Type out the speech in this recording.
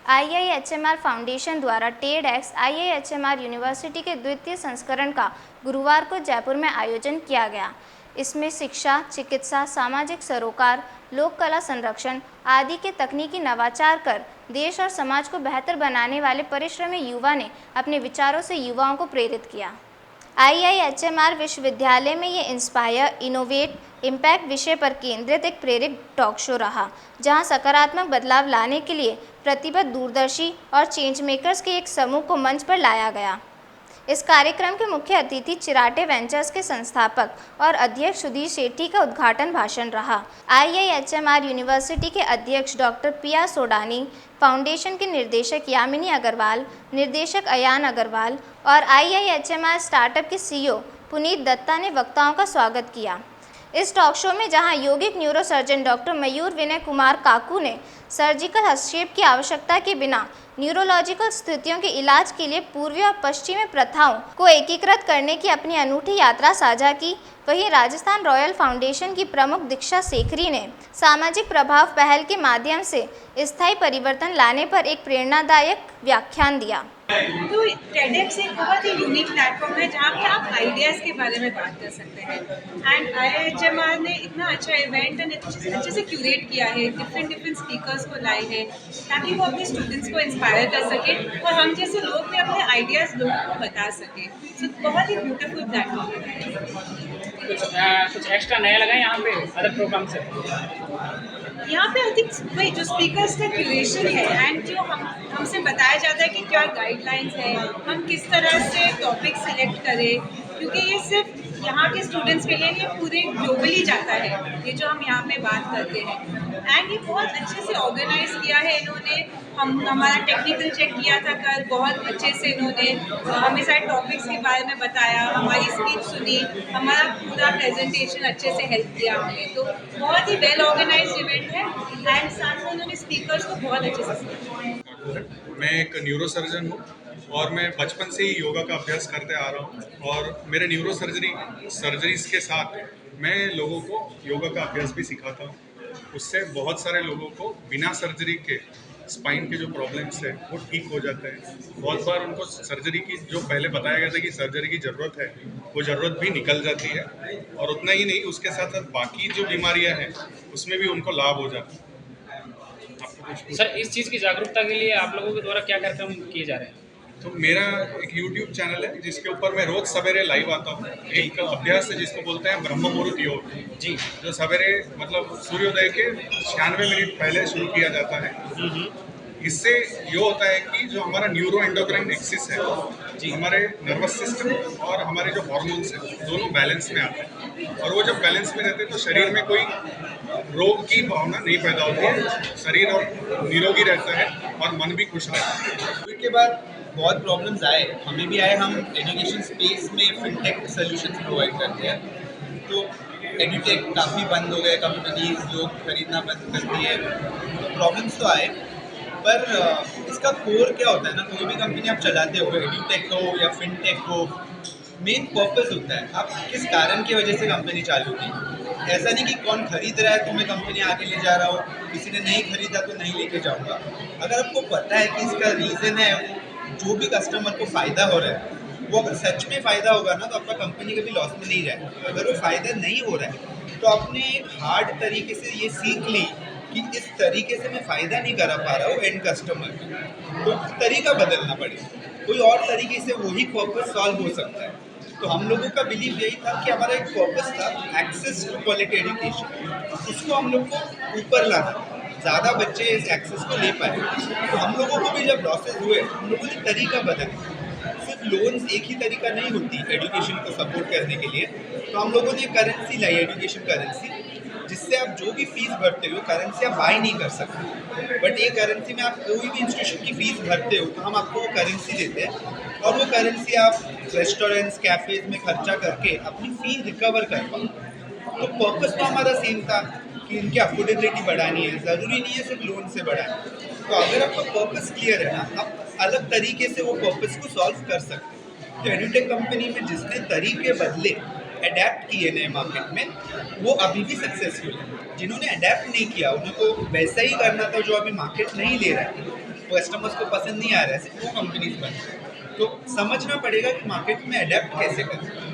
IIHMR foundation द्वारा TEDx IIHMR university के द्वितीय संस्करण का गुरुवार को जयपुर में आयोजन किया गया। इसमें शिक्षा, चिकित्सा, सामाजिक सरोकार, लोक कला संरक्षण आदि के तकनीकी नवाचार कर देश और समाज को बेहतर बनाने वाले परिश्रमी युवा ने अपने विचारों से युवाओं को प्रेरित किया। IIHMR विश्वविद्यालय में ये इंस्पायर, इनोवेट, इम्पैक्ट विषय पर केंद्रित एक प्रेरक टॉक शो रहा, जहां सकारात्मक बदलाव लाने के लिए प्रतिबद्ध दूरदर्शी और चेंज मेकर्स के एक समूह को मंच पर लाया गया। इस कार्यक्रम के मुख्य अतिथि चिराटे वेंचर्स के संस्थापक और अध्यक्ष सुधीर शेट्टी का उद्घाटन भाषण रहा। IIHMR यूनिवर्सिटी के अध्यक्ष डॉक्टर पिया सोडानी, फाउंडेशन के निर्देशक यामिनी अग्रवाल, निर्देशक अयान अग्रवाल और IIHMR स्टार्टअप के CEO पुनीत दत्ता ने वक्ताओं का स्वागत किया। इस टॉक शो में जहां यौगिक न्यूरोसर्जन डॉक्टर मयूर विनय कुमार काकू ने सर्जिकल हस्तक्षेप की आवश्यकता के बिना न्यूरोलॉजिकल स्थितियों के इलाज के लिए पूर्वी और पश्चिमी प्रथाओं को एकीकृत करने की अपनी अनूठी यात्रा साझा की, वहीं राजस्थान रॉयल फाउंडेशन की प्रमुख दीक्षा सेखरी ने सामाजिक प्रभाव पहल के माध्यम से स्थायी परिवर्तन लाने पर एक प्रेरणादायक व्याख्यान दिया। तो TEDx एक बहुत ही यूनिक प्लेटफॉर्म है जहाँ पे आप आइडियाज़ के बारे में बात कर सकते हैं। एंड IIHMR ने इतना अच्छा इवेंट एंड अच्छे से क्यूरेट किया है, डिफरेंट स्पीकर्स को लाए हैं ताकि वो अपने स्टूडेंट्स को इंस्पायर कर सके और हम जैसे लोग भी अपने आइडियाज़ लोगों को बता सकें। तो बहुत ही ब्यूटीफुल प्लेटफॉर्म है। कुछ एक्स्ट्रा नया लगा यहाँ पे अदर प्रोग्राम से? यहाँ पे आई थिंक वही जो स्पीकर्स का क्यूरेशन है एंड जो हमसे बताया जाता है कि क्या गाइडलाइंस है, हम किस तरह से टॉपिक सेलेक्ट करें, क्योंकि ये सिर्फ यहाँ के स्टूडेंट्स के लिए ये पूरे ग्लोबली जाता है, ये जो हम यहाँ पे बात करते हैं। एंड ये बहुत अच्छे से ऑर्गेनाइज किया है इन्होंने। हमारा टेक्निकल चेक किया था कल, बहुत अच्छे से इन्होंने हमें सारे टॉपिक्स के बारे में बताया, हमारी स्पीच सुनी, हमारा पूरा प्रेजेंटेशन अच्छे से हेल्प किया हमें। तो बहुत ही वेल ऑर्गेनाइज इवेंट है एंड साथ में उन्होंने स्पीकर्स को बहुत अच्छे से सुना। मैं एक न्यूरोसर्जन हूँ और मैं बचपन से ही योगा का अभ्यास करते आ रहा हूँ और मेरे सर्जरीज के साथ मैं लोगों को योगा का अभ्यास भी सिखाता हूँ। उससे बहुत सारे लोगों को बिना सर्जरी के स्पाइन के जो प्रॉब्लम्स है वो ठीक हो जाते हैं। बहुत बार उनको सर्जरी की जो पहले बताया गया था कि सर्जरी की ज़रूरत है, वो ज़रूरत भी निकल जाती है और उतना ही नहीं, उसके साथ साथ बाकी जो बीमारियां हैं उसमें भी उनको लाभ हो जाता है। सर, इस चीज़ की जागरूकता के लिए आप लोगों के द्वारा क्या कार्यक्रम किए जा रहे हैं? तो मेरा एक YouTube चैनल है जिसके ऊपर मैं रोज सवेरे लाइव आता हूँ। एक अभ्यास है जिसको बोलते हैं ब्रह्म मुहूर्त योग जी, जो सवेरे मतलब सूर्योदय के 96 मिनट पहले शुरू किया जाता है। इससे ये होता है कि जो हमारा न्यूरो एंडोक्राइन एक्सिस है जी, हमारे नर्वस सिस्टम और हमारे जो हार्मोन्स हैं दोनों बैलेंस में आते हैं और वो जब बैलेंस में रहते हैं तो शरीर में कोई रोग की भावना नहीं पैदा होती है, शरीर और निरोगी रहता है और मन भी खुश रहता है। उसके बाद बहुत प्रॉब्लम्स आए, हमें भी आए। हम एजुकेशन स्पेस में फिनटेक सोल्यूशंस प्रोवाइड करते हैं, तो एडुटेक काफ़ी बंद हो गए, कंपनीज लोग खरीदना बंद कर दिए, प्रॉब्लम्स तो आए। पर इसका कोर क्या होता है ना, कोई भी कंपनी आप चलाते हो, एडुटेक हो या फिनटेक हो, मेन पर्पस होता है आप किस कारण की वजह से कंपनी चालू की। ऐसा नहीं कि कौन खरीद रहा है तो मैं कंपनी आगे ले जा रहा हूँ, किसी ने नहीं खरीदा तो नहीं लेके जाऊँगा। अगर आपको पता है कि इसका रीज़न है जो भी कस्टमर को फ़ायदा हो रहा है, वो अगर सच में फ़ायदा होगा ना तो आपका कंपनी कभी लॉस में नहीं जाएगा। अगर वो फ़ायदा नहीं हो रहा है तो आपने एक हार्ड तरीके से ये सीख ली कि इस तरीके से मैं फ़ायदा नहीं करा पा रहा हूँ एंड कस्टमर को, तो तरीका बदलना पड़ेगा, कोई और तरीके से वही पर्पस सॉल्व हो सकता है। तो हम लोगों का बिलीव यही था कि हमारा एक पर्पस था एक्सेस टू क्वालिटी एजुकेशन, उसको हम लोग को ऊपर लाना, ज़्यादा बच्चे इस एक्सेस को ले पाए। तो हम लोगों को भी जब लॉसेज हुए हम लोगों ने तरीका बदला। सिर्फ लोन्स एक ही तरीका नहीं होती एजुकेशन को सपोर्ट करने के लिए, तो हम लोगों ने करेंसी लाई, एजुकेशन करेंसी, जिससे आप जो भी फीस भरते हो करेंसी आप बाय नहीं कर सकते, बट ये करेंसी में आप कोई भी इंस्टीट्यूशन की फ़ीस भरते हो तो हम आपको वो करेंसी देते हैं और वो करेंसी आप रेस्टोरेंट्स कैफ़ेज़ में खर्चा करके अपनी फ़ी रिकवर कर पाओ। तो पर्पस तो हमारा सेम था कि इनकी अफोर्डेबिलिटी बढ़ानी है, ज़रूरी नहीं है सिर्फ लोन से बढ़ानी। तो अगर आपका पर्पस क्लियर है ना, आप अलग तरीके से वो पर्पस को सॉल्व कर सकते हैं। तो एडुटेक कंपनी में जिसने तरीके बदले, अडेप्ट किए नए मार्केट में, वो अभी भी सक्सेसफुल है। जिन्होंने अडेप्ट नहीं किया उनको वैसा ही करना था जो अभी मार्केट नहीं ले रहा है, कस्टमर्स को पसंद नहीं आ रहा है, सिर्फ वो कंपनीज बन रही हैं। तो समझना पड़ेगा कि मार्केट में अडेप्ट कैसे करें।